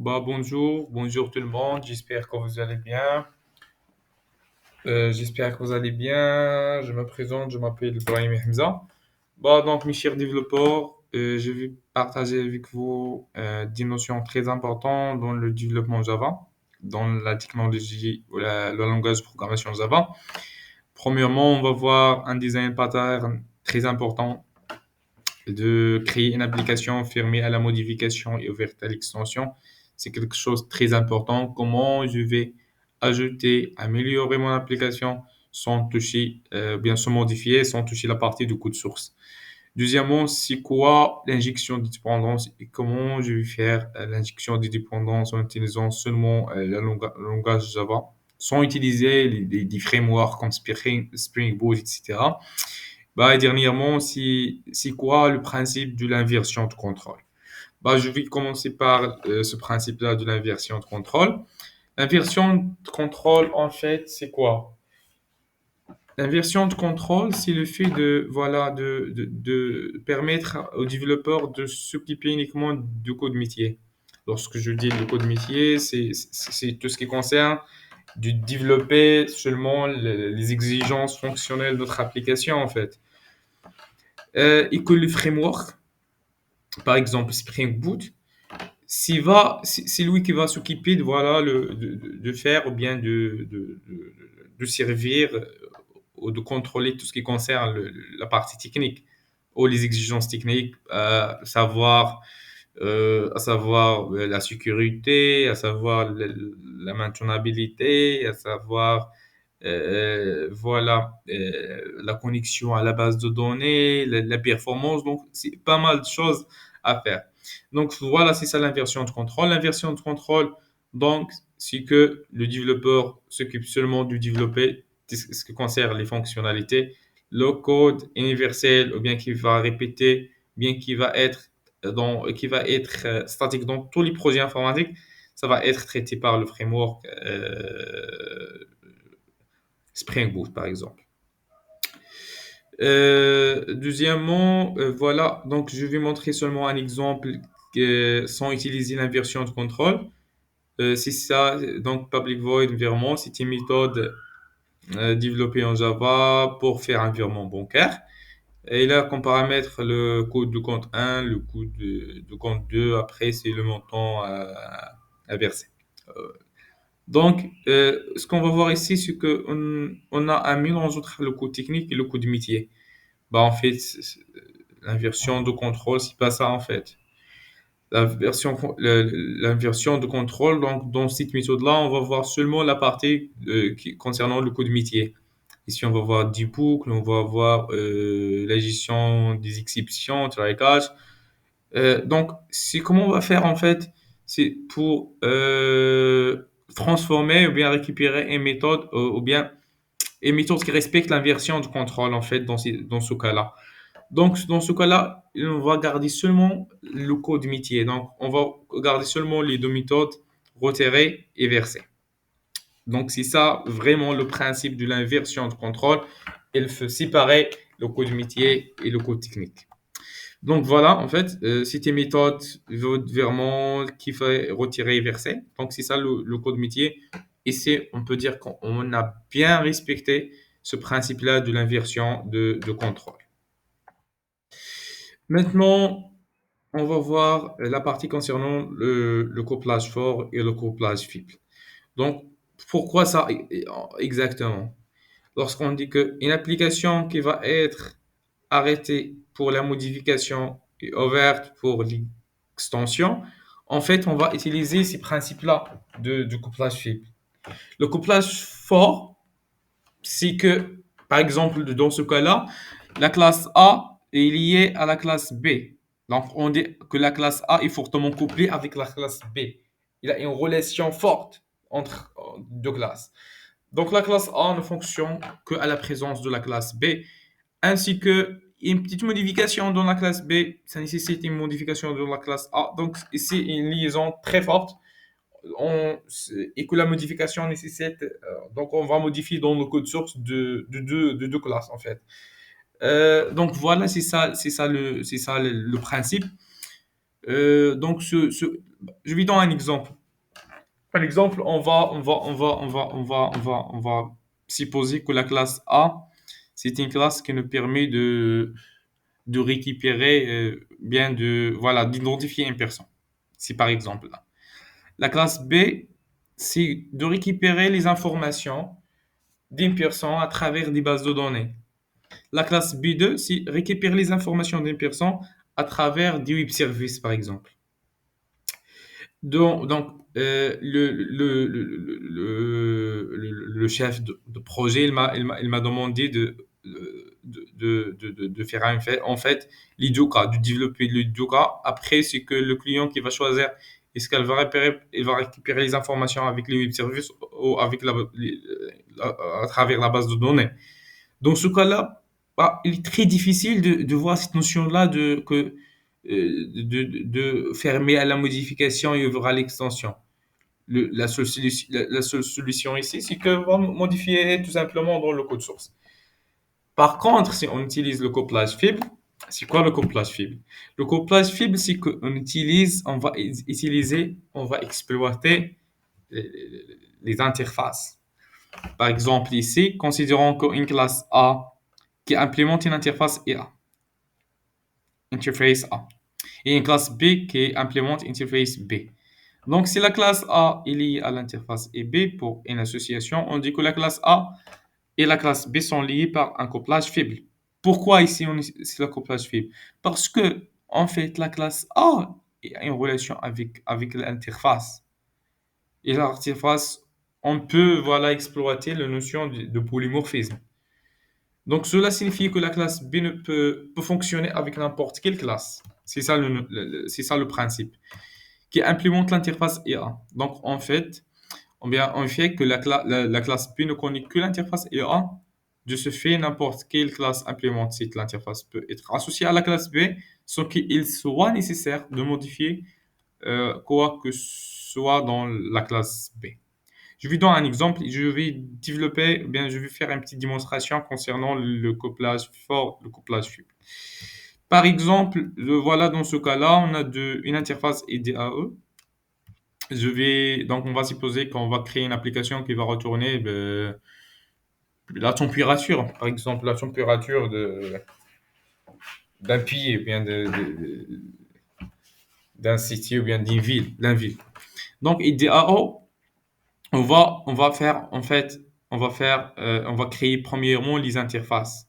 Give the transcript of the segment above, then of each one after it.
Bonjour tout le monde, j'espère que vous allez bien. J'espère que vous allez bien. Je me présente, je m'appelle Ibrahim Hamza. Donc, mes chers développeurs, je vais partager avec vous des notions très importantes dans le développement Java, dans la technologie ou le langage de programmation Java. Premièrement, on va voir un design pattern très important de créer une application fermée à la modification et ouverte à l'extension. C'est quelque chose de très important. Comment je vais ajouter, améliorer mon application sans toucher, bien sans modifier, sans toucher la partie du code source. Deuxièmement, c'est quoi l'injection de dépendance et comment je vais faire l'injection de dépendance en utilisant seulement le langage Java sans utiliser des frameworks comme Spring Boot, etc. Et dernièrement, c'est quoi le principe de l'inversion de contrôle? Je vais commencer par ce principe-là de l'inversion de contrôle. L'inversion de contrôle, en fait, c'est quoi? L'inversion de contrôle, c'est le fait de permettre aux développeurs de s'occuper uniquement du code métier. Lorsque je dis le code métier, c'est tout ce qui concerne de développer seulement les exigences fonctionnelles de notre application, en fait. Et que le framework, par exemple Spring Boot, c'est lui qui va s'occuper de faire ou bien de servir ou de contrôler tout ce qui concerne la partie technique ou les exigences techniques, à savoir la sécurité, à savoir la maintenabilité, à savoir la connexion à la base de données, la performance. Donc, c'est pas mal de choses à faire. Donc, voilà, c'est ça l'inversion de contrôle. L'inversion de contrôle, donc, c'est que le développeur s'occupe seulement de développer ce qui concerne les fonctionnalités. Le code universel, ou bien qui va répéter, bien qui va être statique dans tous les projets informatiques, ça va être traité par le framework Spring Boot, par exemple. Deuxièmement, voilà, donc je vais montrer seulement un exemple sans utiliser l'inversion de contrôle. C'est ça, donc public void virement, c'est une méthode développée en Java pour faire un virement bancaire. Et il a comme paramètre le code de compte 1, le code de compte 2, après c'est le montant à verser. Euh, donc, ce qu'on va voir ici, c'est qu'on a un mélange entre le code technique et le code métier. En fait, l'inversion de contrôle, c'est pas ça en fait. L'inversion de contrôle, donc dans cette méthode-là, on va voir seulement la partie concernant le code métier. Ici, on va voir du boucle, on va voir la gestion des exceptions, try catch. Donc, c'est comment on va faire en fait, c'est pour transformer ou bien récupérer une méthode ou bien une méthode qui respecte l'inversion de contrôle en fait dans ce cas-là. Donc, dans ce cas-là, on va garder seulement le code métier. Donc, on va garder seulement les deux méthodes, retirer et verser. Donc, c'est ça vraiment le principe de l'inversion de contrôle. Il faut séparer le code métier et le code technique. Donc, voilà, en fait, c'est une méthode vraiment qui fait retirer et verser. Donc, c'est ça le code métier. Et on peut dire qu'on a bien respecté ce principe-là de l'inversion de contrôle. Maintenant, on va voir la partie concernant le couplage fort et le couplage faible. Donc, pourquoi ça exactement? Lorsqu'on dit qu'une application qui va être arrêtée pour la modification et ouverte pour l'extension, en fait, on va utiliser ces principes-là de couplage faible. Le couplage fort, c'est que, par exemple, dans ce cas-là, la classe A est liée à la classe B. Donc, on dit que la classe A est fortement couplée avec la classe B. Il y a une relation forte entre deux classes. Donc, la classe A ne fonctionne qu'à la présence de la classe B, ainsi que une petite modification dans la classe B, ça nécessite une modification dans la classe A. Donc, ici, une liaison très forte et que la modification nécessite, donc on va modifier dans le code source de deux classes en fait. Donc voilà, c'est ça le principe. Donc, je vais donner un exemple. Par exemple, on va supposer que la classe A, c'est une classe qui nous permet de récupérer, voilà, d'identifier une personne. C'est par exemple là. La classe B, c'est de récupérer les informations d'une personne à travers des bases de données. La classe B2, c'est récupérer les informations d'une personne à travers des web services, par exemple. Donc, le chef de projet, il m'a demandé de faire en fait les deux cas, de développer les deux cas. Après, c'est que le client qui va choisir est-ce qu'elle va récupérer, il va récupérer les informations avec les web services ou avec à travers la base de données. Dans ce cas-là, bah, il est très difficile de voir cette notion-là de fermer à la modification et ouvrir à l'extension. La seule solution ici, c'est que va modifier tout simplement dans le code source. Par contre, si on utilise le couplage fibre, c'est quoi le couplage fibre? Le couplage fibre, c'est on va exploiter les interfaces. Par exemple, ici, considérons qu'une classe A qui implémente une interface IA, interface A, et une classe B qui implémente interface B. Donc, si la classe A est liée à l'interface et B pour une association, on dit que la classe A et la classe B sont liées par un couplage faible. Pourquoi ici c'est le couplage faible? Parce que, en fait, la classe A a une relation avec l'interface. Et l'interface, on peut voilà, exploiter la notion de polymorphisme. Donc, cela signifie que la classe B ne peut fonctionner avec n'importe quelle classe. C'est ça le principe, qui implémente l'interface IA. Donc, en fait, on fait que la classe B ne connaît que l'interface IA. De ce fait, n'importe quelle classe implémente cette l'interface peut être associée à la classe B sans qu'il soit nécessaire de modifier quoi que ce soit dans la classe B. Je vais donner un exemple. Je vais développer, bien, je vais faire une petite démonstration concernant le couplage fort, le couplage faible. Par exemple, voilà, dans ce cas-là, on a une interface IDAE. Donc, on va supposer qu'on va créer une application qui va retourner la température. Par exemple, la température d'un pays, ou bien d'un site, ou bien d'une ville. Donc, IDAO, on va faire, en fait, on va créer premièrement les interfaces.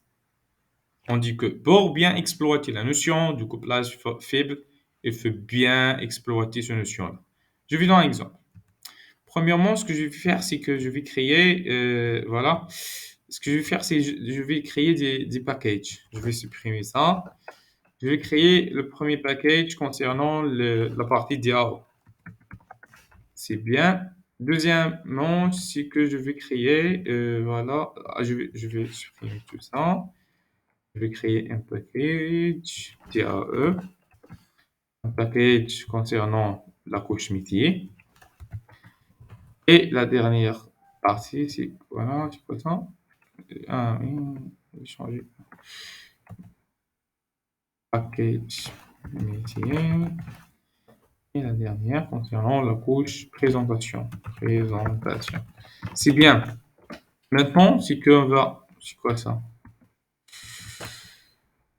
On dit que pour bien exploiter la notion du couplage faible, il faut bien exploiter cette notion-là. Je vais donner un exemple. Premièrement, ce que je vais faire, c'est que je vais créer, voilà, ce que je vais faire, c'est je vais créer des packages. Je vais supprimer ça. Je vais créer le premier package concernant la partie DAO. C'est bien. Deuxièmement, c'est que je vais créer, voilà, je vais supprimer tout ça. Je vais créer un package DAE, un package concernant la couche métier. Et la dernière partie, c'est voilà, c'est quoi ça? Ah oui, je vais changer. Package métier. Et la dernière concernant la couche présentation. Présentation. C'est bien. Maintenant, c'est qu'on va. C'est quoi ça?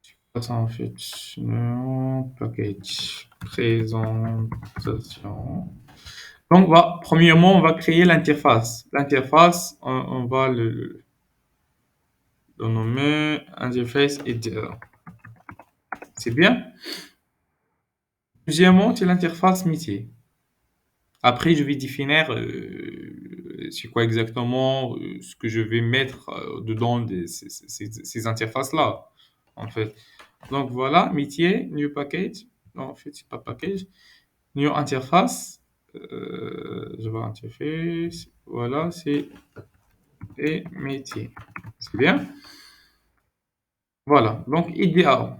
C'est quoi ça en fait? Non, package présentation. Donc, premièrement, on va créer l'interface. L'interface, on va le nommer interface editor. C'est bien. Deuxièmement, c'est l'interface métier. Après, je vais définir c'est quoi exactement ce que je vais mettre dedans ces interfaces-là, en fait. Donc voilà, métier, new package. Non, en fait, c'est pas package. New interface. Je vois interface. Voilà, c'est et métier. C'est bien. Voilà, donc IDAO.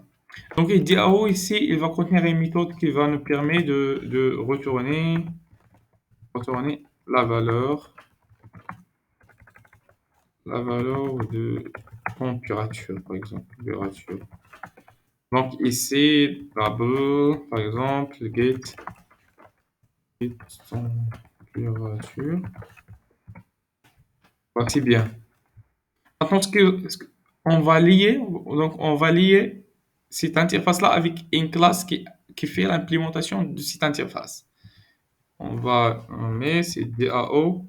Donc IDAO ici, il va contenir une méthode qui va nous permettre de retourner la valeur de température, par exemple. Température. Donc ici, double, par exemple, get température. Voici bien. Maintenant, on va lier cette interface-là avec une classe qui fait l'implémentation de cette interface. On met c'est DAO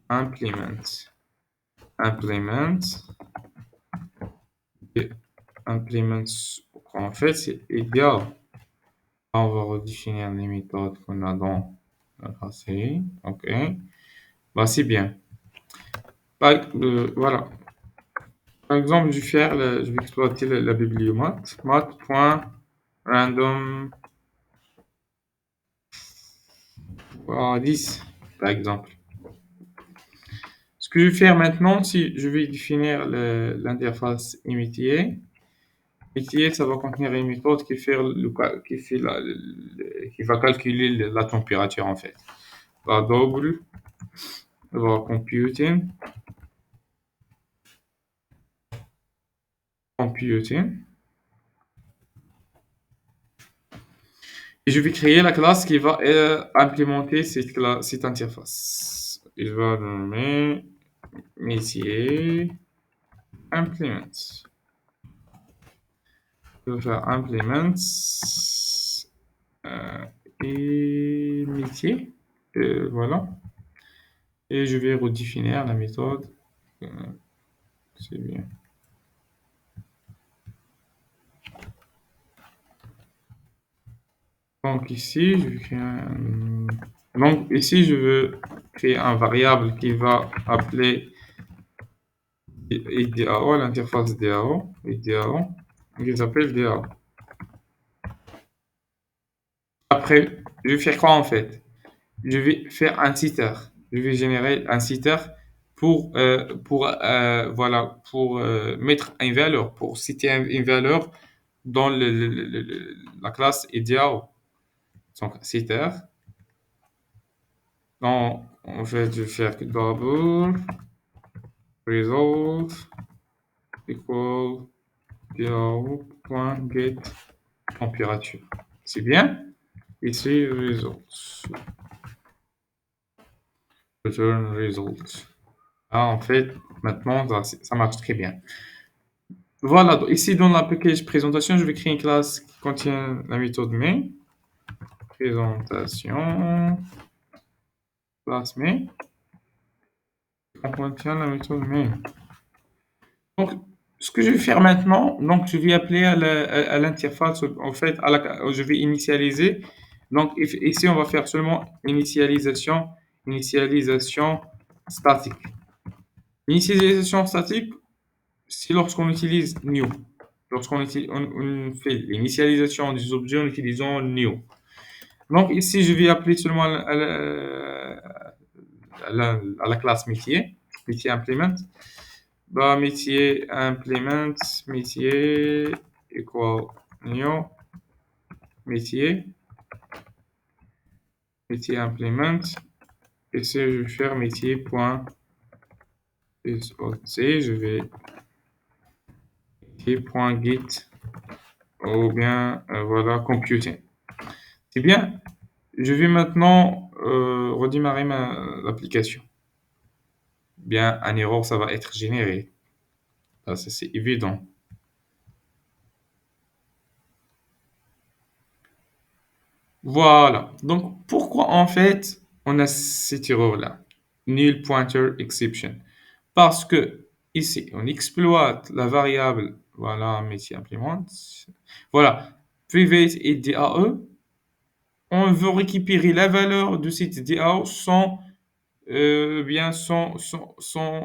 implement. Implement. Et implement, en fait, c'est égal. On va redéfinir les méthodes qu'on a dans la classe. OK. Bah, c'est bien. Voilà. Par exemple, je vais exploiter la bibliomath, math.random 10, par exemple. Ce que je vais faire maintenant, si je vais définir l'interface métier, métier, ça va contenir une méthode qui va calculer la température en fait. Va double, va computing, et je vais créer la classe qui va implémenter cette interface. Je vais nommer métier implement. Je vais faire implement euh, et métier. Voilà. Et je vais redéfinir la méthode. Euh, c'est bien. Donc ici, donc ici, je veux créer un variable qui va appeler DAO, l'interface DAO, qui s'appelle DAO. Après, je vais faire quoi en fait? Je vais faire un setter. Je vais générer un setter pour mettre une valeur, pour citer une valeur dans la classe DAO. Donc, setter. Donc, en fait, je vais faire double result equal DAO.get température. C'est bien? Ici, results. Return result. Ah, en fait, maintenant, ça marche très bien. Voilà, ici dans la package présentation, je vais créer une classe qui contient la méthode main. Présentation, classe main, qui contient la méthode main. Donc, ce que je vais faire maintenant, donc je vais appeler à l'interface, en fait, je vais initialiser. Donc ici, on va faire seulement initialisation statique. L'initialisation statique, c'est lorsqu'on utilise new. On fait l'initialisation des objets en utilisant new. Donc ici, je vais appeler seulement à la classe métier implement. Bah, métier implement, métier equal new, métier implement. Et si je vais faire métier.sot, je vais métier.git ou bien voilà computing. C'est bien. Je vais maintenant redémarrer l'application. Bien, un erreur, ça va être généré. Ça, c'est évident. Voilà. Donc, pourquoi en fait on a cette erreur-là? Null pointer exception. Parce que ici, on exploite la variable, voilà, métier implement. Voilà, private et DAE. On veut récupérer la valeur de cette DAO sans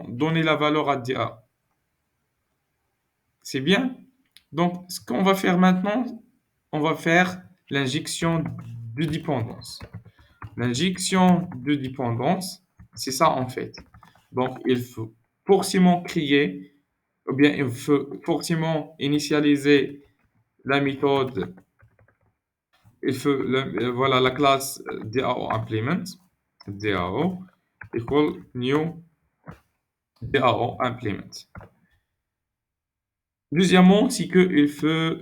donner la valeur à DA. C'est bien. Donc, ce qu'on va faire maintenant, on va faire l'injection de dépendance. L'injection de dépendance, c'est ça en fait. Donc, il faut forcément créer, ou bien il faut forcément initialiser la méthode. Il faut, voilà, la classe DAO implement, DAO equal new DAO implement. Deuxièmement, c'est qu'il faut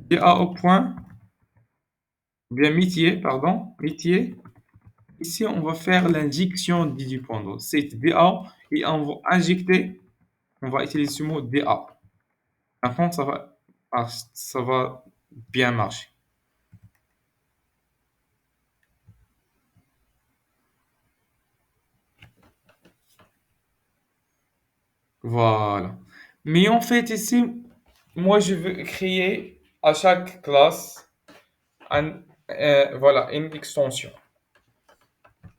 DAO point, bien métier, pardon, métier. Ici, on va faire l'injection du point. Donc, c'est DA et on va injecter, on va utiliser ce mot DA. Maintenant, ça va bien marcher. Voilà. Mais en fait, ici, moi, je veux créer à chaque classe voilà, une extension.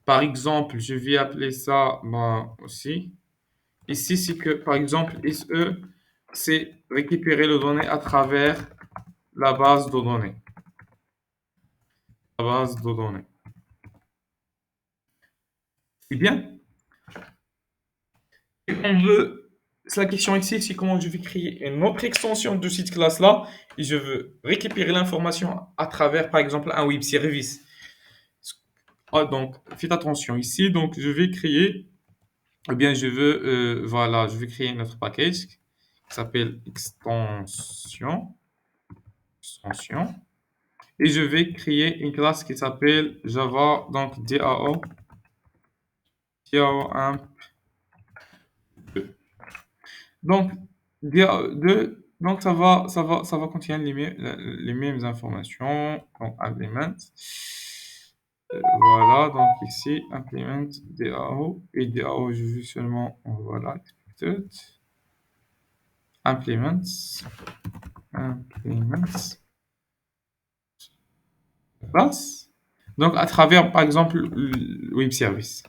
Par exemple, je vais appeler ça ben, aussi. Ici, c'est que, par exemple, SE, c'est récupérer les données à travers la base de données. La base de données. C'est bien. Et on veut, la question ici, c'est comment je vais créer une autre extension de cette classe-là et je veux récupérer l'information à travers, par exemple, un web service. Ah, donc, faites attention ici. Donc, je vais créer, eh bien, voilà, je vais créer notre package qui s'appelle extension. Et je vais créer une classe qui s'appelle Java, donc DAO imp 2. Donc, donc ça va contenir les mêmes informations. Donc, implement. Voilà, donc ici, implement DAO. Et DAO, je veux seulement, voilà, expected. Implements. Implements. Classe. Donc, à travers, par exemple, le web service.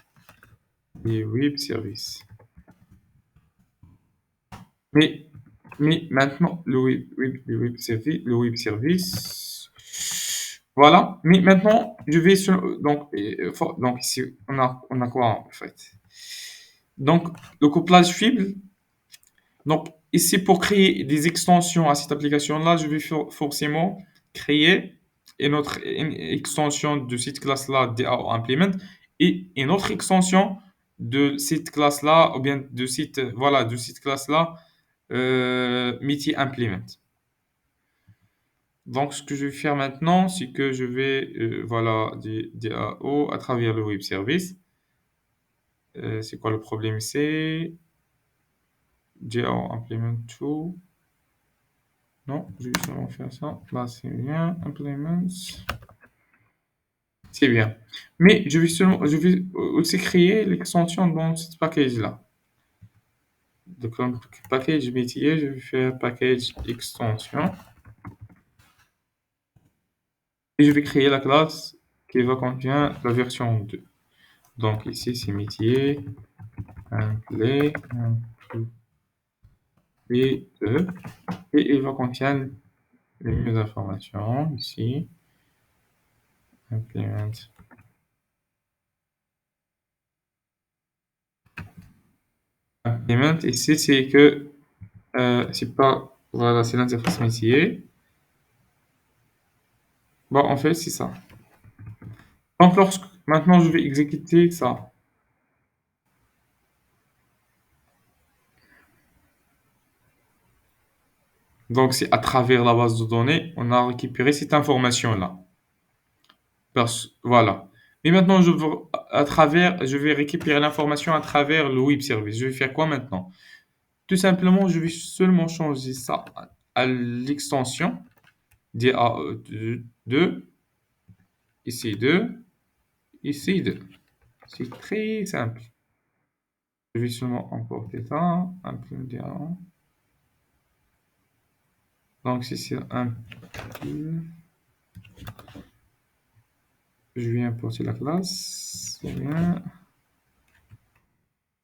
Les web services. Mais, mais maintenant, le web service, voilà. Mais maintenant, je vais sur, donc ici, on a quoi en fait? Donc, le couplage fibre. Donc, ici, pour créer des extensions à cette application-là, je vais forcément créer une extension de cette classe-là, DAO Implement, et une autre extension de cette classe-là, ou bien de cette classe-là, métier Implement. Donc, ce que je vais faire maintenant, c'est que je vais, voilà, des DAO à travers le web service. C'est quoi le problème ici? DAO Implement 2. Non, je vais seulement faire ça. Là, c'est bien. Implements. C'est bien. Mais je vais aussi créer l'extension dans ce package-là. Donc, le package métier, je vais faire package extension. Et je vais créer la classe qui va contenir la version 2. Donc, ici, c'est métier, play, et 2. Et il va contenir les mêmes informations ici. Implement. Implement, ici, c'est que c'est pas, voilà, c'est l'interface métier. Bon, en fait, c'est ça. Donc, maintenant, je vais exécuter ça. Donc, c'est à travers la base de données, on a récupéré cette information-là. Voilà. Mais maintenant, je vais récupérer l'information à travers le web service. Je vais faire quoi maintenant? Tout simplement, je vais seulement changer ça à l'extension DA2, ici 2, ici 2. C'est très simple. Je vais seulement emporter ça, implémenter un. Donc, si c'est un, je vais importer la classe. C'est bien.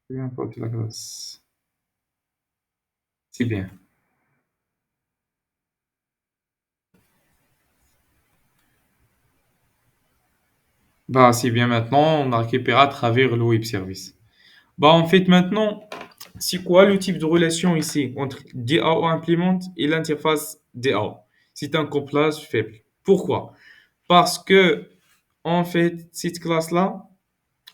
Je vais importer la classe. C'est bien. Bah, c'est bien maintenant, on a récupéré à travers le web service. Bah, en fait, maintenant, c'est quoi le type de relation ici entre DAO implement et l'interface DAO? C'est un couplage faible. Pourquoi? Parce que, en fait, cette classe-là,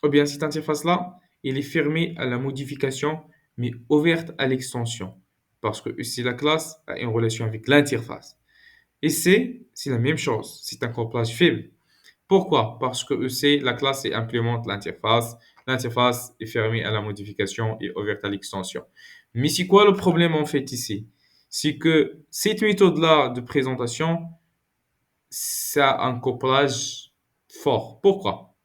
ou bien cette interface-là, elle est fermée à la modification, mais ouverte à l'extension. Parce que ici, la classe a une relation avec l'interface. Et c'est la même chose. C'est un couplage faible. Pourquoi? Parce que EC, la classe implémente l'interface. L'interface est fermée à la modification et ouverte à l'extension. Mais c'est quoi le problème en fait ici? C'est que cette méthode-là de présentation, ça a un couplage fort. Pourquoi?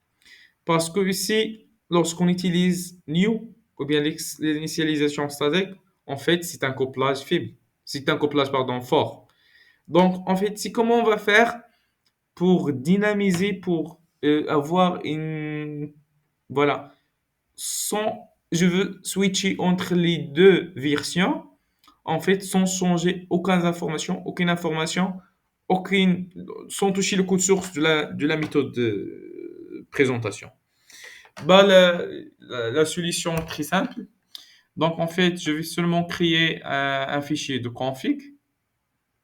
Parce que ici, lorsqu'on utilise new ou bien l'initialisation statique, en fait, c'est un couplage faible. C'est un couplage, pardon, fort. Donc, en fait, c'est comment on va faire pour dynamiser, pour avoir une... Voilà. Sans, je veux switcher entre les deux versions, en fait, sans changer aucune information, aucune, sans toucher le code source de la méthode de présentation. Bah, la solution est très simple. Donc, en fait, je vais seulement créer un fichier de config.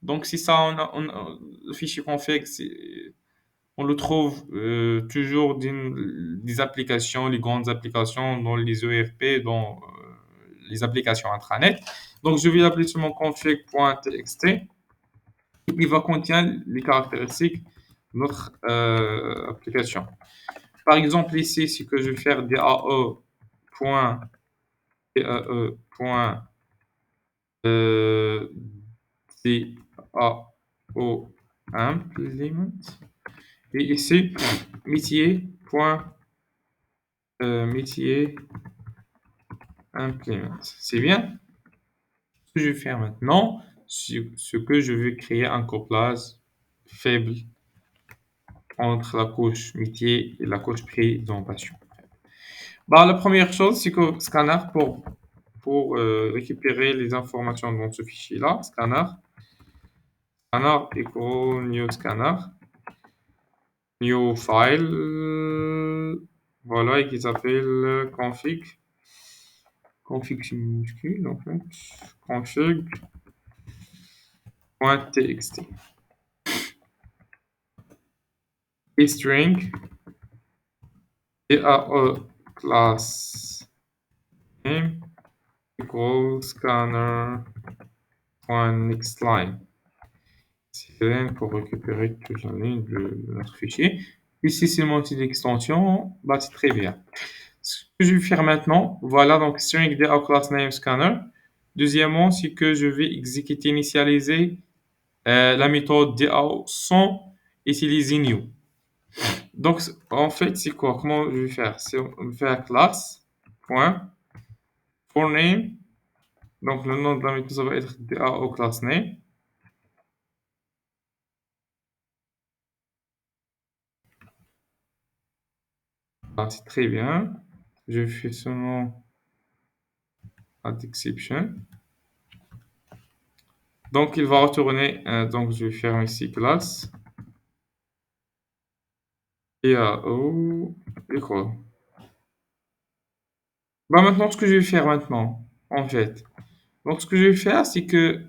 Donc, c'est ça, le fichier config, on le trouve toujours dans des applications, les grandes applications, dans les ERP, dans les applications intranet. Donc, je vais l'appeler seulement config.txt. Il va contenir les caractéristiques de notre application. Par exemple, ici, c'est que je vais faire DAO.implement. Et ici, métier implement. C'est bien. Ce que je vais faire maintenant, c'est ce que je vais créer un couplage faible entre la couche métier et la couche présentation. Bah, la première chose, c'est que scanner pour récupérer les informations dans ce fichier-là, scanner equal new scanner, new file, voilà, et qui s'appelle config c'est minuscule en fait, config.txt. Et string, DAO class name equal scanner.nextLine. C'est pour récupérer toute la ligne de notre fichier. Ici, c'est mon petit extension. Bah, c'est très bien. Ce que je vais faire maintenant, voilà, donc string DAO class name scanner. Deuxièmement, c'est que je vais exécuter, initialiser la méthode DAO sans utiliser new. Donc, en fait, c'est quoi? Comment je vais faire? C'est on va faire class, point, for name. Donc, le nom de la méthode, ça va être DAO class name. Ah, c'est très bien. Je fais seulement add exception. Donc, il va retourner. Donc, je vais faire ici class. DAO equal. Bah, maintenant, ce que je vais faire maintenant, en fait. Donc, ce que je vais faire, c'est que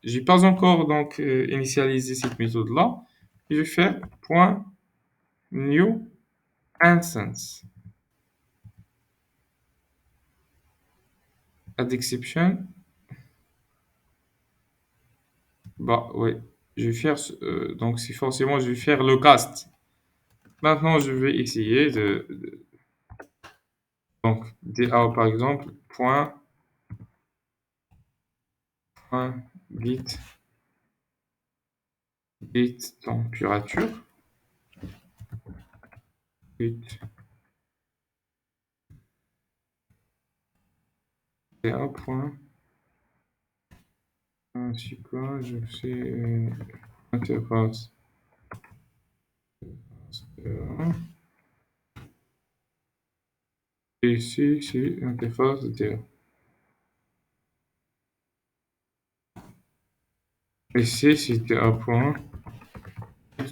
j'ai pas encore donc initialisé cette méthode-là. Je vais faire point new instance. Add exception. Bah, ouais. Je vais faire, donc, c'est forcément, je vais faire le cast. Maintenant, je vais essayer donc, DA par exemple, point git température, git DA point, c'est quoi, je fais interface. Et ici, c'est interface DA. Ici, c'est DA point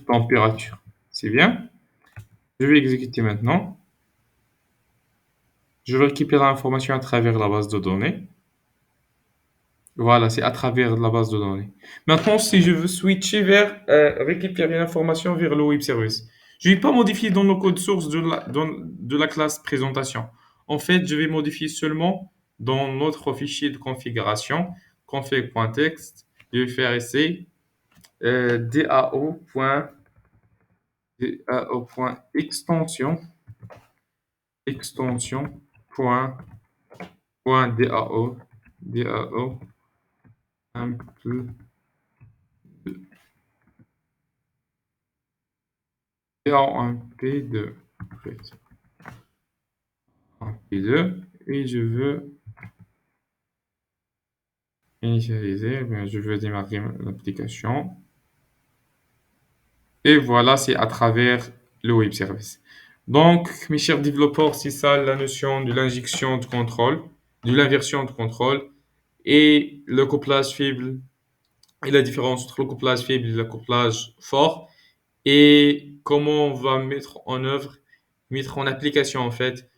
température. C'est bien. Je vais exécuter maintenant. Je vais récupérer l'information à travers la base de données. Voilà, c'est à travers la base de données. Maintenant, si je veux switcher vers récupérer l'information vers le web service, je ne vais pas modifier dans le code source de la classe présentation. En fait, je vais modifier seulement dans notre fichier de configuration, config.txt. Je vais faire ici DAO point, DAO point extension, extension point, point DAO, DAO un peu, DAO un P2, en fait, un P2, et je veux initialiser, bien, je veux démarrer l'application. Et voilà, c'est à travers le web service. Donc, mes chers développeurs, c'est ça la notion de l'injection de contrôle, de l'inversion de contrôle et le couplage faible et la différence entre le couplage faible et le couplage fort et comment on va mettre en œuvre, mettre en application en fait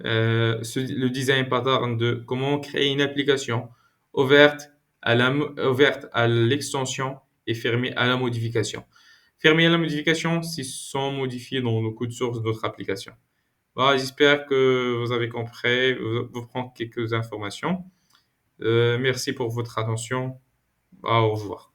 le design pattern de comment créer une application ouverte ouverte à l'extension et fermée à la modification. Fermée à la modification, c'est sans modifier dans le code source d'autres applications. Voilà, j'espère que vous avez compris, vous prendre quelques informations. Merci pour votre attention. Au revoir.